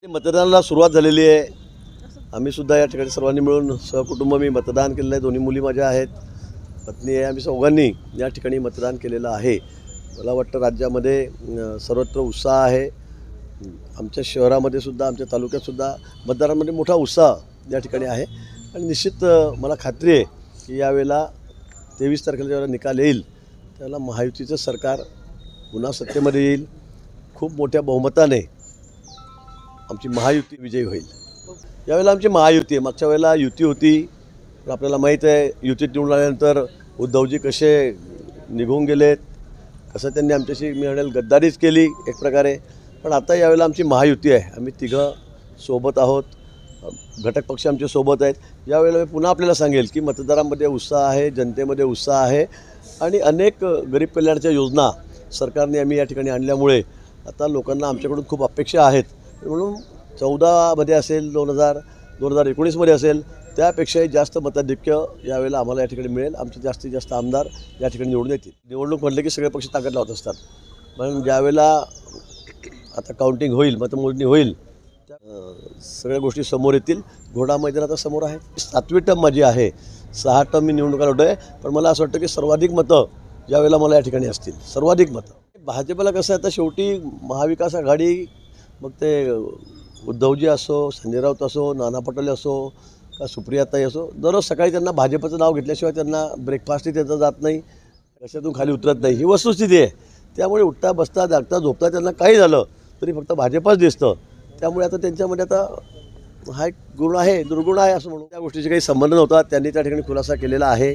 मतदानाला सुरुवात झालेली आहे। आम्ही सुद्धा या ठिकाणी सर्वांनी मिळून सहकुटुंब मी मतदान केलेलं आहे। दोन्ही मुली माझ्या आहेत, पत्नी आहे। आम्ही चौघांनी या ठिकाणी मतदान केलेलं आहे। मला वाटतं राज्यामध्ये सर्वत्र उत्साह आहे। आमच्या शहरामध्ये सुद्धा, आमच्या तालुक्यात सुद्धा मतदारांमध्ये मोठा उत्साह या ठिकाणी आहे। आणि निश्चित मला खात्री आहे की यावेळेला 23 तारखेला जेव्हा निकाल येईल त्याला महायुतीचं सरकार पुन्हा सत्तेमध्ये येईल। खूप मोठ्या बहुमताने आमची महायुती विजयी होईल। यावेळेला आमची महायुती आहे। मागच्या वेळेला युती होती, पण आपल्याला माहीत आहे युतीत निवडून आल्यानंतर उद्धवजी कसे निघून गेलेत, कसं त्यांनी आमच्याशी मिळेल गद्दारीच केली एक प्रकारे। पण आता यावेळेला आमची महायुती आहे। आम्ही तिघं सोबत आहोत, घटक पक्ष आमच्या सोबत आहेत। यावेळेला मी पुन्हा आपल्याला सांगेल की मतदारांमध्ये उत्साह आहे, जनतेमध्ये उत्साह आहे आणि अनेक गरीब कल्याणाच्या योजना सरकारने आम्ही या ठिकाणी आणल्यामुळे आता लोकांना आमच्याकडून खूप अपेक्षा आहेत। म्हणून 14मध्ये असेल, 2019मध्ये असेल, त्यापेक्षाही जास्त मताधिक्य यावेळेला आम्हाला या ठिकाणी मिळेल। आमचे जास्तीत जास्त आमदार या ठिकाणी निवडून येतील। निवडणूक म्हटलं की सगळे पक्ष ताकद लावत असतात, पण ज्यावेळेला आता काउंटिंग होईल, मतमोजणी होईल, सगळ्या गोष्टी समोर येतील। घोडा मैदान आता समोर आहे। 7वी टर्म माझी आहे, 6 टर्म मी निवडणुका लढतो आहे, पण मला असं वाटतं की सर्वाधिक मतं यावेळेला मला या ठिकाणी असतील, सर्वाधिक मतं। भाजपला कसं आहे, आता शेवटी महाविकास आघाडी, मग ते उद्धवजी असो, संजय राऊत असो, नाना पटोले असो का सुप्रियाताई असो, दररोज सकाळी त्यांना भाजपचं नाव घेतल्याशिवाय त्यांना ब्रेकफास्टही त्याचं जात नाही, कशातून खाली उतरत नाही, ही वस्तुस्थिती आहे। त्यामुळे उठता बसता जागता झोपता त्यांना काही झालं तरी फक्त भाजपच दिसतं। त्यामुळे आता त्यांच्यामध्ये आता हा एक गुण आहे, दुर्गुण आहे असं म्हणून। त्या गोष्टीशी काही संबंध नव्हता, त्यांनी त्या ठिकाणी खुलासा केलेला आहे।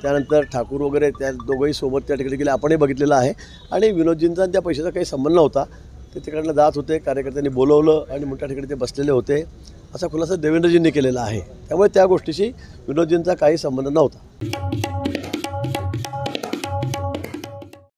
त्यानंतर ठाकूर वगैरे त्या दोघंही सोबत त्या ठिकाणी गेले, आपणही बघितलेलं आहे। आणि विनोदजींचा त्या पैशाचा काही संबंध नव्हता, ते तिकडनं जात होते, कार्यकर्त्यांनी बोलवलं आणि मोठ्या ठिकाणी ते बसलेले होते, असा खुलासा देवेंद्रजींनी केलेला आहे। त्यामुळे त्या गोष्टीशी विनोदजींचा काही संबंध नव्हता।